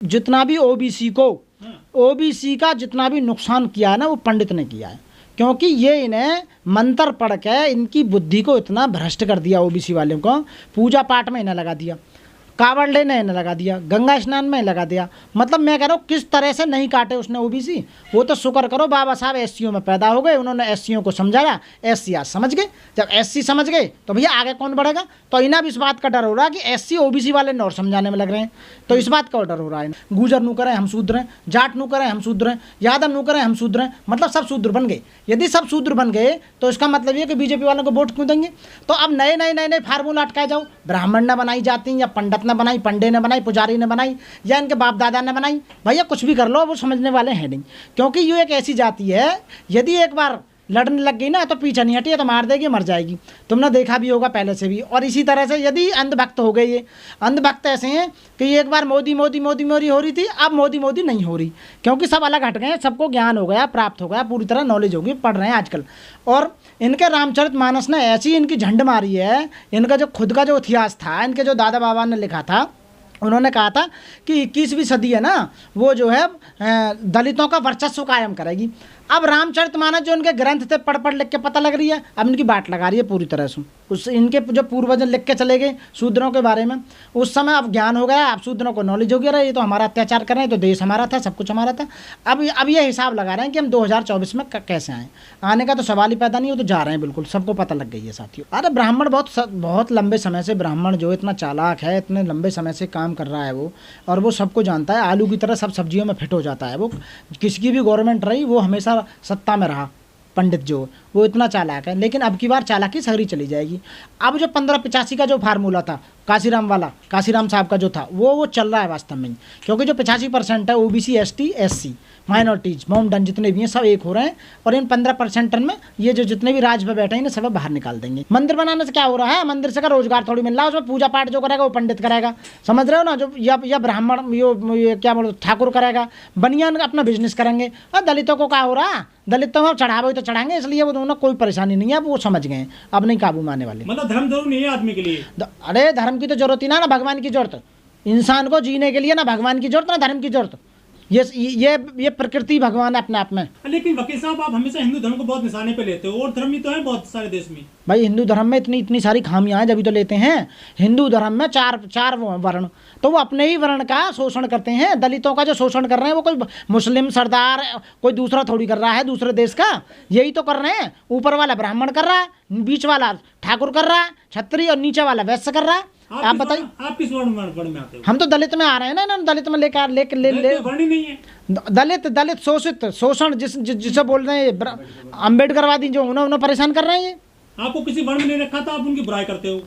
जितना भी ओबीसी का जितना भी नुकसान किया है ना, वो पंडित ने किया है। क्योंकि ये इन्हें मंत्र पढ़ के इनकी बुद्धि को इतना भ्रष्ट कर दिया, ओबीसी वालों को। पूजा पाठ में इन्हें लगा दिया, कावड़ लेने इन्हें लगा दिया, गंगा स्नान में लगा दिया। मतलब मैं कह रहा हूँ किस तरह से नहीं काटे उसने ओबीसी। वो तो शुक्र करो बाबा साहब एससीओ में पैदा हो गए, उन्होंने एससीओ को समझाया, एससी आज समझ गए। जब एससी समझ गए तो भैया आगे कौन बढ़ेगा। तो इन्हें भी इस बात का डर हो रहा है कि एससी ओबीसी वाले ने और समझाने में लग रहे हैं, तो इस बात का डर हो रहा है। गुजर नू करें हम शूद्र हैं, जाट नू करें हम शूद्र हैं, यादव नू करें हम शूद्र हैं, मतलब सब शूद्र बन गए। यदि सब शूद्र बन गए तो इसका मतलब ये कि बीजेपी वालों को वोट क्यों देंगे। तो अब नए फार्मूला अटकाए जाओ, ब्राह्मण न बनाई जाती हैं या पंडित न बनाई, पंडे ने बनाई, पुजारी ने बनाई, या इनके बाप दादा ने बनाई, भैया कुछ भी कर लो, वो समझने वाले हैं नहीं। क्योंकि ये एक ऐसी जाति है, यदि एक बार लड़ने लग गई ना तो पीछे नहीं हटी, तो मार देगी, मर जाएगी। तुमने देखा भी होगा पहले से भी। और इसी तरह से यदि अंधभक्त हो गए, ये अंधभक्त ऐसे हैं कि एक बार मोदी मोदी मोदी मोदी हो रही थी, अब मोदी मोदी नहीं हो रही, क्योंकि सब अलग हट गए, सबको ज्ञान हो गया, प्राप्त हो गया, पूरी तरह नॉलेज होगी, पढ़ रहे हैं आजकल। और इनके रामचरितमानस ने ऐसी इनकी झंड मारी है, इनका जो खुद का जो इतिहास था, इनके जो दादा बाबा ने लिखा था, उन्होंने कहा था कि 21वीं सदी है ना, वो जो है दलितों का वर्चस्व कायम करेगी। अब रामचरितमानस जो उनके ग्रंथ थे, पढ़ लिख के पता लग रही है, अब इनकी बाट लगा रही है पूरी तरह से। उस इनके जो पूर्वज लिख के चले गए शूद्रों के बारे में, उस समय अब ज्ञान हो गया, अब शूद्रों को नॉलेज हो गया, ये तो हमारा अत्याचार कर रहे हैं, तो देश हमारा था, सब कुछ हमारा था। अब ये हिसाब लगा रहे हैं कि हम 2024 में कैसे आएँ। आने का तो सवाल ही पैदा नहीं हो, तो जा रहे हैं बिल्कुल, सबको पता लग गई है साथियों। अरे ब्राह्मण बहुत लंबे समय से, ब्राह्मण जो इतना चालाक है, इतने लंबे समय से काम कर रहा है वो, और वो सबको जानता है, आलू की तरह सब सब्जियों में फिट हो जाता है वो। किसी की भी गवर्नमेंट रही, वो हमेशा सत्ता में रहा। पंडित जो वो इतना चालाक है, लेकिन अब की बार चालाकी सगरी चली जाएगी। अब जो 1585 का जो फार्मूला था काशीराम वाला, काशीराम साहब का जो था, वो चल रहा है वास्तव में। क्योंकि जो 85% है ओबीसी, एसटी, एससी, माइनॉरिटीज, मोमडन जितने भी हैं सब एक हो रहे हैं, और इन 15% में ये जो जितने भी राज पे बैठे हैं इन्हें सब बाहर निकाल देंगे। मंदिर बनाने से क्या हो रहा है, मंदिर से का रोजगार थोड़ी मिल रहा है, उसमें पूजा पाठ जो करेगा वो पंडित करेगा, समझ रहे हो ना। जो या ब्राह्मण ये क्या बोलो ठाकुर करेगा, बनियान अपना बिजनेस करेंगे। और दलितों को क्या हो रहा है, दलितों को चढ़ावे तो चढ़ाएंगे, इसलिए वो दोनों कोई परेशानी नहीं है, अब वो समझ गए, अब नहीं काबू में आने वाले। मतलब धर्म जरूर नहीं है आदमी के लिए। अरे धर्म की तो जरूरत ही ना भगवान की जरूरत। इंसान को जीने के लिए ना भगवान की जरूरत ना धर्म की जरूरत। ये प्रकृति भगवान है अपने आप में। लेकिन वकील साहब आप हमेशा हिंदू धर्म को बहुत निशाने पे लेते हो, और धर्म ही तो है बहुत सारे देश में। भाई हिंदू धर्म में इतनी सारी खामियां हैं, जब तो लेते हैं। हिंदू धर्म में चार वर्ण, तो वो अपने ही वर्ण का शोषण करते हैं। दलितों का जो शोषण कर रहे हैं वो कोई मुस्लिम सरदार कोई दूसरा थोड़ी कर रहा है, दूसरे देश का, यही तो कर रहे हैं। ऊपर वाला ब्राह्मण कर रहा है, बीच वाला ठाकुर कर रहा है, क्षत्रिय, और नीचे वाला वैश्य कर रहा है। आप बताइए आप किस वर्ण में आते हो? हम तो दलित में आ रहे हैं ना, दलित में लेकर वर्ण ही नहीं है। दलित शोषित, शोषण जिसे बोल रहे हैं अम्बेडकरवादी, जो उन्हें परेशान कर रहे हैं। ये आपको किसी वर्ण में नहीं रखा था, आप उनकी बुराई करते हो।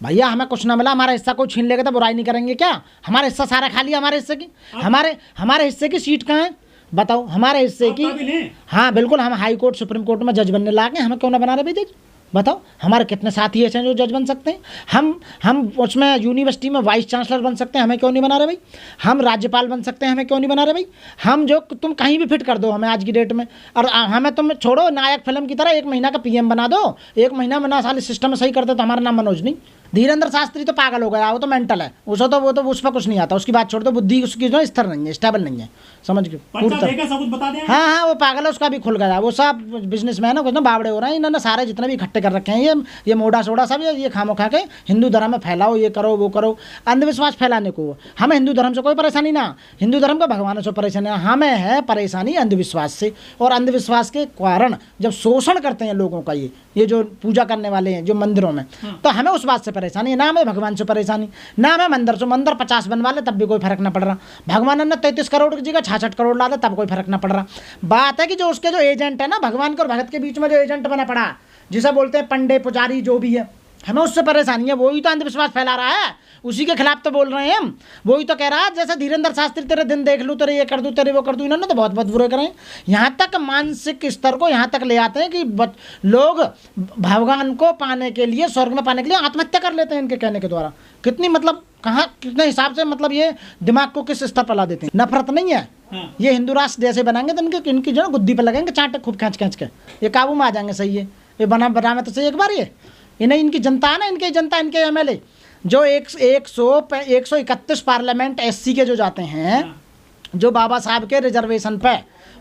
भैया हमें कुछ ना मिला, हमारा हिस्सा कोई छीन लेगा तो बुराई नहीं करेंगे क्या? हमारा हिस्सा सारा खा लिया, हमारे हिस्से की, हमारे हिस्से की सीट कहाँ है बताओ? हमारे हिस्से की, हाँ बिल्कुल, हम हाई कोर्ट सुप्रीम कोर्ट में जज बनने लागे, हमें क्यों ना बना रहे भाई? बताओ हमारे कितने साथी ऐसे हैं जो जज बन सकते हैं। हम उसमें यूनिवर्सिटी में वाइस चांसलर बन सकते हैं, हमें क्यों नहीं बना रहे भाई? हम राज्यपाल बन सकते हैं, हमें क्यों नहीं बना रहे भाई? हम जो तुम कहीं भी फिट कर दो हमें आज की डेट में, और हमें तुम छोड़ो नायक फिल्म की तरह 1 महीना का पीएम बना दो, 1 महीना में ना साले सिस्टम में सही कर दे तो हमारा नाम मनोज नहीं। धीरेन्द्र शास्त्री तो पागल हो गया, वो तो मेंटल है, वो तो उस पर कुछ नहीं आता, उसकी बात छोड़ दो, बुद्धि उसकी जो स्थिर नहीं है, स्टेबल नहीं है, समझ गए? हाँ वो पागल है, उसका भी खुल गया, वो सब बिजनेसमैन है, कुछ ना बावड़े हो रहे हैं। इन्होंने सारे जितने भी इकट्ठे कर रखे हैं ये मोड़ा सोड़ा सब ये खामो खा के हिंदू धर्म में फैलाओ, ये करो वो करो, अंधविश्वास फैलाने को। हमें हिंदू धर्म से कोई परेशानी ना, हिंदू धर्म का भगवानों से परेशानी ना, हमें है परेशानी अंधविश्वास से। और अंधविश्वास के कारण जब शोषण करते हैं लोगों का ये जो पूजा करने वाले हैं जो मंदिरों में, तो हमें उस बात से परेशानी है, ना हमें भगवान से परेशानी, ना हमें मंदिर से। मंदिर 50 बनवा ले तब भी कोई फर्क ना पड़ रहा, भगवान ने 33 करोड़ की जगह 66 करोड़ ला दे तब कोई फर्क ना पड़ रहा। बात है कि जो उसके जो एजेंट है ना, भगवान के और भगत के बीच में जो एजेंट बना पड़ा, जिसे बोलते हैं पंडे पुजारी जो भी है, हमें उससे परेशानी है। वही तो अंधविश्वास फैला रहा है, उसी के खिलाफ तो बोल रहे हैं हम। वही तो कह रहा है, जैसे धीरेन्द्र शास्त्री तेरे दिन देख लूँ, तेरे ये कर दूँ, तेरे वो कर दूँ, इन्होंने तो बहुत बुरे करे। यहाँ तक मानसिक स्तर को यहाँ तक ले आते हैं कि लोग भगवान को पाने के लिए, स्वर्ग में पाने के लिए आत्महत्या कर लेते हैं इनके कहने के द्वारा। कितनी मतलब कहाँ कितने हिसाब से, मतलब ये दिमाग को किस स्तर पर ला देते हैं। नफरत नहीं है। ये हिंदू राष्ट्र जैसे बनाएंगे तो इनकी जो गुद्दी पर लगेंगे चांटे खूब खींच के, ये काबू में आ जाएंगे। सही है, ये बना में तो सही एक बार ये इन्हें, इनकी जनता है ना, इनकी जनता, इनके एमएलए जो 131 पार्लियामेंट SC के जो जाते हैं, जो बाबा साहब के रिजर्वेशन पे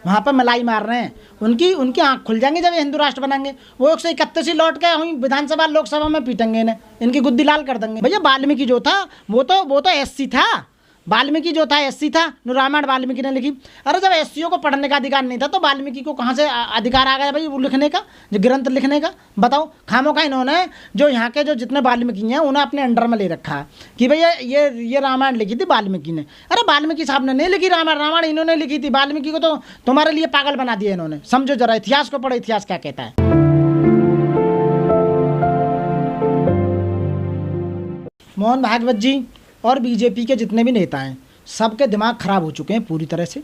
वहाँ पर मलाई मार रहे हैं, उनकी आँख खुल जाएंगी जब ये हिंदू राष्ट्र बनाएंगे। वो 131 ही लौट के वहीं विधानसभा लोकसभा में पीटेंगे इन्हें, इनकी गुद्दी लाल कर देंगे। भैया वाल्मीकि जो था वो तो SC था, वाल्मीकि जो था SC था, रामायण वाल्मीकि ने लिखी। अरे जब SCओं को पढ़ने का अधिकार नहीं था तो वाल्मीकि को कहाँ से अधिकार आ गया भाई वो लिखने का, जो ग्रंथ लिखने का? बताओ। खामों का इन्होंने जो यहाँ के जो जितने वाल्मीकि हैं उन्हें अपने अंडर में ले रखा है कि भैया ये रामायण लिखी थी वाल्मीकि ने। अरे वाल्मीकि साहब ने नहीं लिखी रामायण इन्होंने लिखी थी। वाल्मीकि को तो तुम्हारे लिए पागल बना दिया इन्होंने। समझो जरा, इतिहास को पढ़ो, इतिहास क्या कहता है। मोहन भागवत जी और बीजेपी के जितने भी नेता हैं सबके दिमाग खराब हो चुके हैं पूरी तरह से,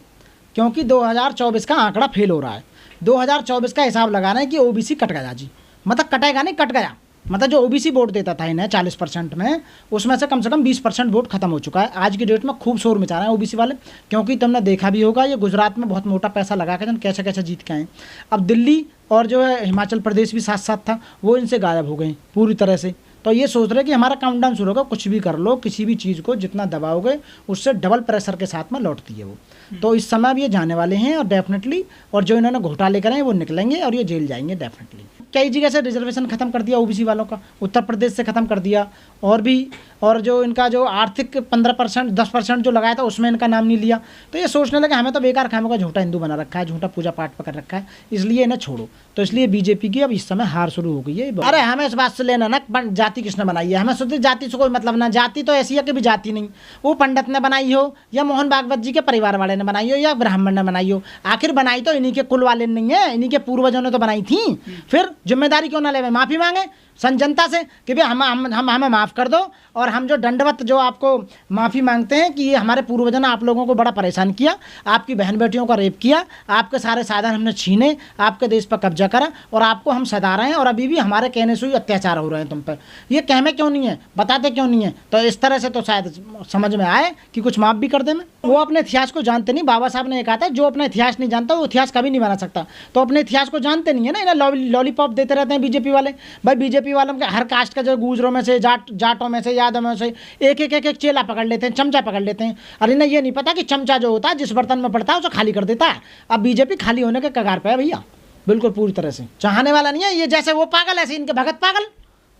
क्योंकि 2024 का आंकड़ा फेल हो रहा है। 2024 का हिसाब लगा रहे हैं कि OBC कट गया जी, मतलब कटेगा नहीं, कट गया। मतलब जो OBC वोट देता था इन्हें 40% में, उसमें से कम 20% वोट खत्म हो चुका है। आज की डेट में खूब शोर मचा रहे हैं OBC वाले, क्योंकि तुमने देखा भी होगा ये गुजरात में बहुत मोटा पैसा लगा के कैसे कैसे जीत के आए। अब दिल्ली और जो है हिमाचल प्रदेश भी साथ साथ था, वो इनसे गायब हो गए पूरी तरह से। तो ये सोच रहे कि हमारा काउंटडाउन शुरू होगा, कुछ भी कर लो, किसी भी चीज़ को जितना दबाओगे उससे डबल प्रेशर के साथ में लौटती है वो। तो इस समय अब ये जाने वाले हैं और डेफिनेटली, और जो इन्होंने घोटाले करे हैं वो निकलेंगे और ये जेल जाएंगे डेफिनेटली। कई जगह से रिजर्वेशन खत्म कर दिया OBC वालों का, उत्तर प्रदेश से खत्म कर दिया, और जो इनका जो आर्थिक 15% 10% जो लगाया था उसमें इनका नाम नहीं लिया। तो ये सोचने लगे हमें तो बेकार खामों का झूठा हिंदू बना रखा है, झूठा पूजा पाठ पकड़ रखा है, इसलिए इन्हें छोड़ो। तो इसलिए बीजेपी की अब इस समय हार शुरू हो गई है। अरे हमें इस बात से लेना ना जाति किसने बनाई है, हमें सोचते जाति से कोई मतलब ना। जाति तो ऐसी है कि भी जाति नहीं, वो पंडित ने बनाई हो या मोहन भागवत जी के परिवार वाले ने बनाई हो या ब्राह्मण ने बनाई हो, आखिर बनाई तो इन्हीं के कुल वाले नहीं है, इन्हीं के पूर्वजों ने तो बनाई थी। फिर जिम्मेदारी क्यों ना ले, माफ़ी मांगे जनता से कि भाई हमें माफ़ कर दो, और हम जो दंडवत जो आपको माफ़ी मांगते हैं कि ये हमारे पूर्वजों ने आप लोगों को बड़ा परेशान किया, आपकी बहन बेटियों का रेप किया, आपके सारे साधन हमने छीने, आपके देश पर कब्जा करा, और आपको हम सदा रहे हैं, और अभी भी हमारे कहने से ही अत्याचार हो रहे हैं तुम पर। ये कहमे क्यों नहीं है, बताते क्यों नहीं है? तो इस तरह से तो शायद समझ में आए कि कुछ माफ़ भी कर दें। वो अपने इतिहास को जानते नहीं। बाबा साहब ने ये कहा था जो अपना इतिहास नहीं जानता वो इतिहास कभी नहीं बना सकता। तो अपने इतिहास को जानते नहीं है ना, इन्हें लॉलीपॉप देते रहते हैं बीजेपी वाले। भाई बीजेपी वालों के हर कास्ट का जो गुजरों में से, जाटों में से, यादव में से एक चेला पकड़ लेते हैं, चमचा पकड़ लेते हैं। अरे इन्हें ये नहीं पता कि चमचा जो होता है जिस बर्तन में पड़ता है उसे खाली कर देता है। अब बीजेपी खाली होने के कगार पे है भैया, बिल्कुल पूरी तरह से। चाहने वाला नहीं है ये, जैसे वो पागल ऐसे इनके भगत पागल,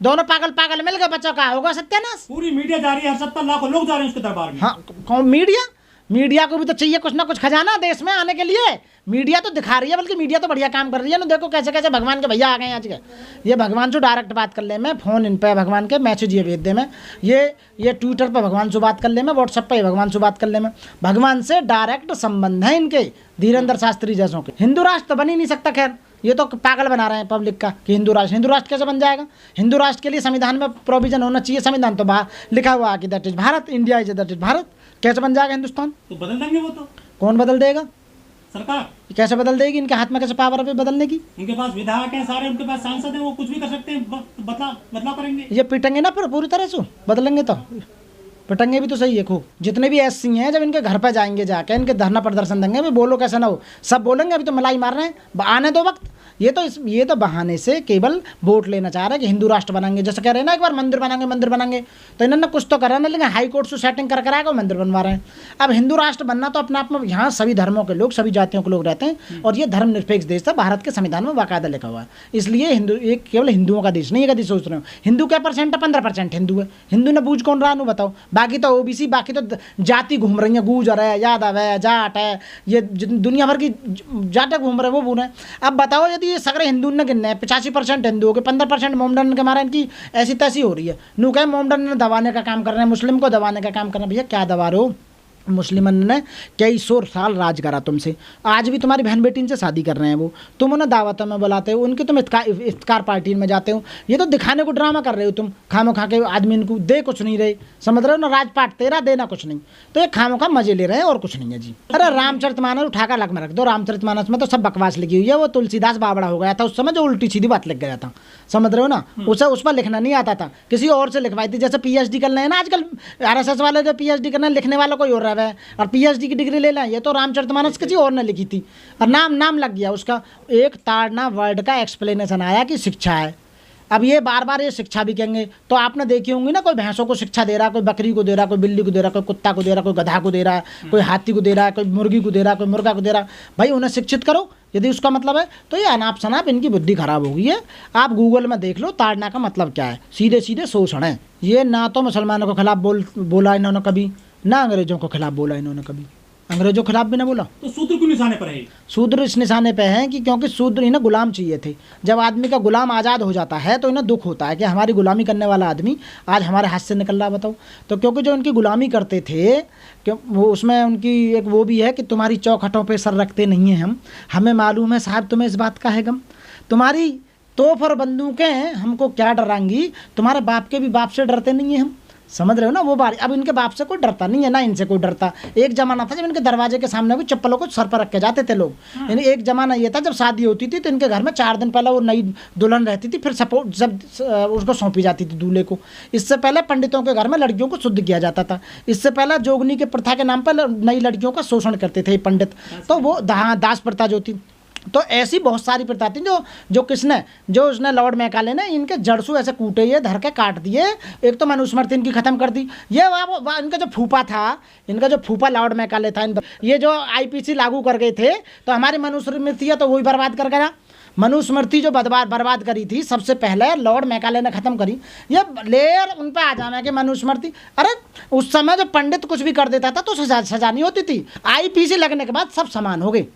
दोनों पागल मिल गए, बच्चों का होगा सत्यानाश। पूरी मीडिया जा रही है, 70 लाखों लोग जा रहे हैं उसके दरबार में। हाँ, कौन मीडिया को भी तो चाहिए कुछ ना कुछ खजाना देश में आने के लिए। मीडिया तो दिखा रही है, बल्कि मीडिया तो बढ़िया काम कर रही है ना। देखो कैसे कैसे भगवान के भैया आ गए आज के। ये भगवान से डायरेक्ट बात कर ले, मैं फ़ोन इन पे भगवान के मैसेज ये भेज दे, मैं ये ट्विटर पर भगवान से बात कर ले, मैं व्हाट्सएप पर भगवान से बात कर ले, मैं भगवान से डायरेक्ट संबंध है इनके, धीरेन्द्र शास्त्री जैसों के। हिंदू राष्ट्र तो बन ही नहीं सकता। खैर ये तो पागल बना रहे हैं पब्लिक का कि हिंदू राष्ट्र कैसे बन जाएगा। हिंदू राष्ट्र के लिए संविधान में प्रोविजन होना चाहिए। संविधान तो लिखा हुआ है कि that is Bharat, India is that is Bharat. कैसे बन जाएगा हिंदुस्तान? तो बदल देंगे वो तो। कौन बदल देगा? सरकार। कैसे बदल देगी? इनके हाथ में कैसे पावर है बदलने की? उनके पास विधायक हैं सारे, उनके पास सांसद हैं, वो कुछ भी कर सकते हैं, बदलाव करेंगे। ये पिटेंगे ना पूरी तरह से, बदलेंगे तो पिटेंगे भी तो सही है खूब। जितने भी SC हैं जब इनके घर पर जाएंगे जाके इनके धरना प्रदर्शन देंगे, भी बोलो कैसे ना हो, सब बोलेंगे अभी तो मलाई मार रहे हैं, आने दो वक्त। ये तो बहाने से केवल वोट लेना चाह रहे हैं कि हिंदू राष्ट्र बनाएंगे। जैसे कह रहे हैं ना एक बार मंदिर बनाएंगे, तो इन्होंने कुछ तो करा ना, लेकिन हाई कोर्ट से सेटिंग कर आएगा मंदिर बनवा रहे हैं। अब हिंदू राष्ट्र बनना तो अपने आप में, यहाँ सभी धर्मों के लोग, सभी जातियों के लोग रहते हैं, और ये धर्मनिरपेक्ष देश था, भारत के संविधान में बाकायदा लिखा हुआ है। इसलिए एक केवल हिंदुओं का देश नहीं है। कभी सोच रहे हो हिंदू क्या परसेंट है? 15% हिंदू है। हिंदू ने बूझ कौन रहा है बताओ? बाकी तो OBC, बाकी तो जाति घूम रही है, गुर्जर है, यादव है, जाट है, ये दुनिया भर की जाटें घूम रहे, वो बूढ़ हैं। अब बताओ यदि ये सगरे हिंदू ने गिनने 85% हिंदू हो गए, 15% मोमडन के मारे इनकी ऐसी तैसी हो रही है। नू कहे मोमडन ने दबाने का काम कर रहे हैं, मुस्लिम को दबाने का काम कर रहे हैं। भैया क्या दबा रहे हो? मुस्लिमन ने कई 100 साल राज करा तुमसे, आज भी तुम्हारी बहन बेटी इनसे शादी कर रहे हैं वो, तुम उन्हें दावतों में बुलाते हो, उनकी तुम इफ्तार पार्टी में जाते हो। ये तो दिखाने को ड्रामा कर रहे हो तुम, खामो खा के आदमी इनको दे कुछ नहीं रहे, समझ रहे हो ना, राजपाट तेरा देना कुछ नहीं, तो ये खामो खा मजे ले रहे हैं और कुछ नहीं है जी। अरे रामचरितमानस उठाकर लग में रख दो, रामचरितमानस में तो सब बकवास लिखी हुई है। वो तुलसीदास बाबड़ा हो गया था उस समय, जो उल्टी सीधी बात लिख गया था, समझ रहे हो ना। उसे उस पर लिखना नहीं आता था, किसी और से लिखवाई थी। जैसे PhD कर रहे हैं ना आजकल RSS वाले, जो PhD करना लिखने वाला कोई और रहा है, और PhD की डिग्री ले लें। ये तो रामचरितमानस किसी और ने लिखी थी और नाम लग गया उसका। एक ताड़ना वर्ड का एक्सप्लेनेशन आया कि शिक्षा है, अब ये बार बार ये शिक्षा भी कहेंगे, तो आपने देखी होंगी ना, कोई भैंसों को शिक्षा दे रहा, कोई बकरी को दे रहा, कोई बिल्ली को दे रहा, कोई कुत्ता को दे रहा, कोई गधा को दे रहा, कोई हाथी को दे रहा, कोई मुर्गी को दे रहा, कोई मुर्गा को दे रहा। भाई उन्हें शिक्षित करो यदि उसका मतलब है। तो ये अनाप शनाप इनकी बुद्धि खराब हो गई है। आप गूगल में देख लो ताड़ना का मतलब क्या है, सीधे सीधे शोषण है। ये ना तो मुसलमानों के खिलाफ बोला इन्होंने कभी, ना अंग्रेजों के खिलाफ बोला इन्होंने कभी, अंग्रेजों के खिलाफ भी ना बोला। तो शूद्र क्यों निशाने पर है? शूद्र इस निशाने पे हैं कि क्योंकि शूद्र इन्हें गुलाम चाहिए थे। जब आदमी का गुलाम आज़ाद हो जाता है तो इन्हें दुख होता है कि हमारी गुलामी करने वाला आदमी आज हमारे हाथ से निकल रहा। बताओ, तो क्योंकि जो इनकी गुलामी करते थे, क्यों वो उसमें उनकी एक वो भी है कि तुम्हारी चौखटों पे सर रखते नहीं हैं हम, हमें मालूम है साहब तुम्हें इस बात का है गम, तुम्हारी तोप और बंदूकें हमको क्या डराएंगी, तुम्हारे बाप के भी बाप से डरते नहीं हैं हम। समझ रहे हो ना वो बात। अब इनके बाप से कोई डरता नहीं है, ना इनसे कोई डरता। एक जमाना था जब इनके दरवाजे के सामने भी चप्पलों को सर पर रख के जाते थे लोग। यानी एक जमाना ये था जब शादी होती थी तो इनके घर में 4 दिन पहले वो नई दुल्हन रहती थी, फिर सपोर्ट जब उसको सौंपी जाती थी दूल्हे को। इससे पहले पंडितों के घर में लड़कियों को शुद्ध किया जाता था। इससे पहले जोगनी के प्रथा के नाम पर नई लड़कियों का शोषण करते थे पंडित, तो वो दास प्रथा जो थी। तो ऐसी बहुत सारी प्रथा थी जो किसने, जो उसने लॉर्ड मैकाले ने इनके जड़सू ऐसे कूटे, ये धर के काट दिए। एक तो मनुस्मृति इनकी खत्म कर दी। ये इनका जो फूफा था, इनका जो फूफा लॉर्ड मैकाले था, ये जो आईपीसी लागू कर गए थे, तो हमारी मनुस्मृति है तो वही बर्बाद कर गया। मनुस्मृति जो बर्बाद करी थी सबसे पहले लॉर्ड मैकाले ने खत्म करी। ये लेयर उन पे आ जाना कि मनुस्मृति, अरे उस समय जो पंडित कुछ भी कर देता था तो सजा नहीं होती थी। आईपीसी लगने के बाद सब समान हो गए।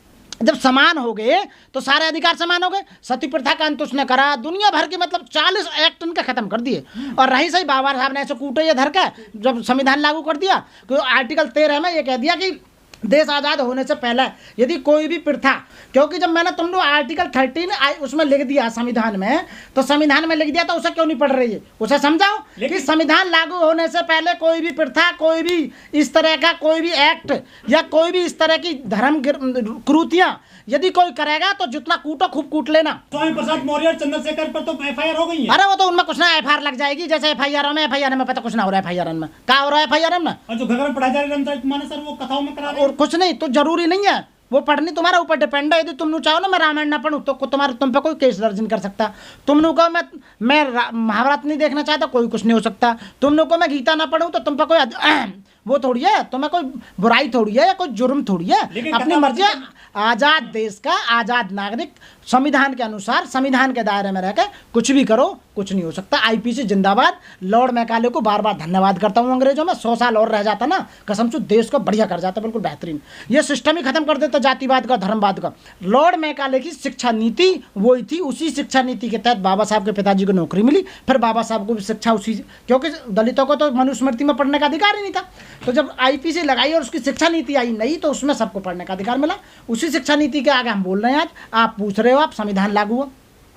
जब समान हो गए तो सारे अधिकार समान हो गए। सती प्रथा का अंत उसने करा, दुनिया भर के मतलब 40 एक्ट इनके खत्म कर दिए। और रही सही बाबा साहब ने ऐसे कूटे ये धर के जब संविधान लागू कर दिया, तो आर्टिकल 13 में ये कह दिया कि देश आज़ाद होने से पहले यदि कोई भी प्रथा, क्योंकि जब मैंने तुम लोग आर्टिकल 13 उसमें लिख दिया संविधान में, तो संविधान में लिख दिया तो उसे क्यों नहीं पढ़ रही है, उसे समझाओ कि संविधान लागू होने से पहले कोई भी प्रथा, कोई भी इस तरह का कोई भी एक्ट या कोई भी इस तरह की धर्म क्रूतियाँ यदि कोई करेगा तो जितना कूटो खूब कूट लेना। स्वामी प्रसाद मौर्य और चंद्रशेखर पर तो FIR हो गई है। अरे वो तो उनमें कुछ ना FIR लग जाएगी, जैसे FIR में पता कुछ ना हो रहा है। FIR में क्या हो रहा है? FIR में और जो घर में पढ़ाई जा रही है सर, वो कथाओं में करा रहे हैं। और कुछ नहीं, तो जरूरी नहीं है वो पढ़नी, तुम्हारा ऊपर डिपेंड है। यदि तुम चाहो ना मैं रामायण ना पढ़ूं तो तुम पे कोई केस दर्ज नहीं कर सकता। तुम कहो मैं महाभारत नहीं देखना चाहता, कोई कुछ नहीं हो सकता। तुम को मैं गीता ना पढ़ूं तो तुम पे कोई वो थोड़ी है, तुम्हें कोई बुराई थोड़ी है या कोई जुर्म थोड़ी है। अपनी मर्जी, आज़ाद देश का आज़ाद नागरिक संविधान के अनुसार संविधान के दायरे में रहकर कुछ भी करो, कुछ नहीं हो सकता। आईपीसी जिंदाबाद। लॉर्ड मैकाले को बार बार धन्यवाद करता हूँ। अंग्रेजों में 100 साल और रह जाता ना, कसम से देश को बढ़िया कर जाता, बिल्कुल बेहतरीन। ये सिस्टम ही खत्म कर देता जातिवाद का, धर्मवाद का। लॉर्ड मैकाले की शिक्षा नीति वही थी, उसी शिक्षा नीति के तहत बाबा साहब के पिताजी को नौकरी मिली, फिर बाबा साहब को भी शिक्षा उसी, क्योंकि दलितों को तो मनुस्मृति में पढ़ने का अधिकार ही नहीं था। तो जब आईपीसी लगाई और उसकी शिक्षा नीति आई नई, तो उसमें सबको पढ़ने का अधिकार मिला। उसी शिक्षा नीति के आगे हम बोल रहे हैं आज। आप पूछ रहे हो, आप संविधान लागू हुआ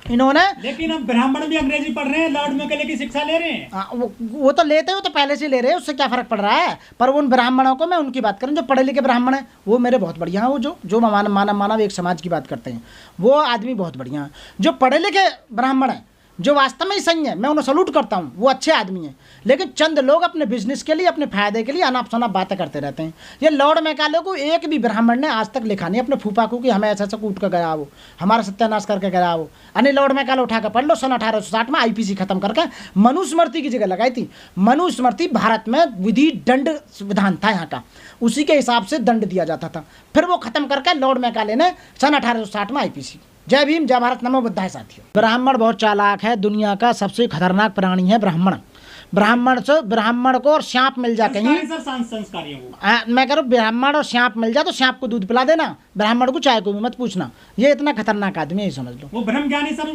इन्होंने, लेकिन अब ब्राह्मण भी अंग्रेजी पढ़ रहे हैं, लॉर्ड मैकाले की शिक्षा ले रहे हैं। वो तो लेते हो तो पहले से ले रहे हैं, उससे क्या फर्क पड़ रहा है। पर उन ब्राह्मणों को मैं उनकी बात करूं जो पढ़े लिखे ब्राह्मण हैं, वो मेरे बहुत बढ़िया हैं। वो जो मानव एक समाज की बात करते हैं, वो आदमी बहुत बढ़िया हैं। जो पढ़े लिखे ब्राह्मण हैं, जो वास्तव में ही सही है, मैं उन्हें सलूट करता हूँ, वो अच्छे आदमी हैं। लेकिन चंद लोग अपने बिजनेस के लिए, अपने फायदे के लिए अनाप शनाप बातें करते रहते हैं। ये लॉर्ड मैकाले को एक भी ब्राह्मण ने आज तक लिखा नहीं अपने फूफा को कि हमें ऐसा ऐसा कूट कर गया वो, हमारा सत्यानाश करके गया वो। अने लॉर्ड मैकाले उठा कर पढ़ लो, सन 1860 में आईपीसी खत्म करके मनुस्मृति की जगह लगाई थी। मनुस्मृति भारत में विधि दंड विधान था यहाँ का, उसी के हिसाब से दंड दिया जाता था। फिर वो खत्म करके लॉर्ड मैकाले ने सन 1860 में आईपीसी। जय भीम, जय भारत, नमो बुद्धाय साथियों। ब्राह्मण बहुत चालाक है, दुनिया का सबसे खतरनाक प्राणी है ब्राह्मण। ब्राह्मण को और सांप मिल जा कहीं, संस्कारी है वो। मैं कह रहा हूँ ब्राह्मण और सांप मिल जा तो सांप को दूध पिला देना, ब्राह्मण को चाय को भी मत पूछना। ये इतना खतरनाक आदमी है, समझ लो। वो ब्रह्म ज्ञानी सर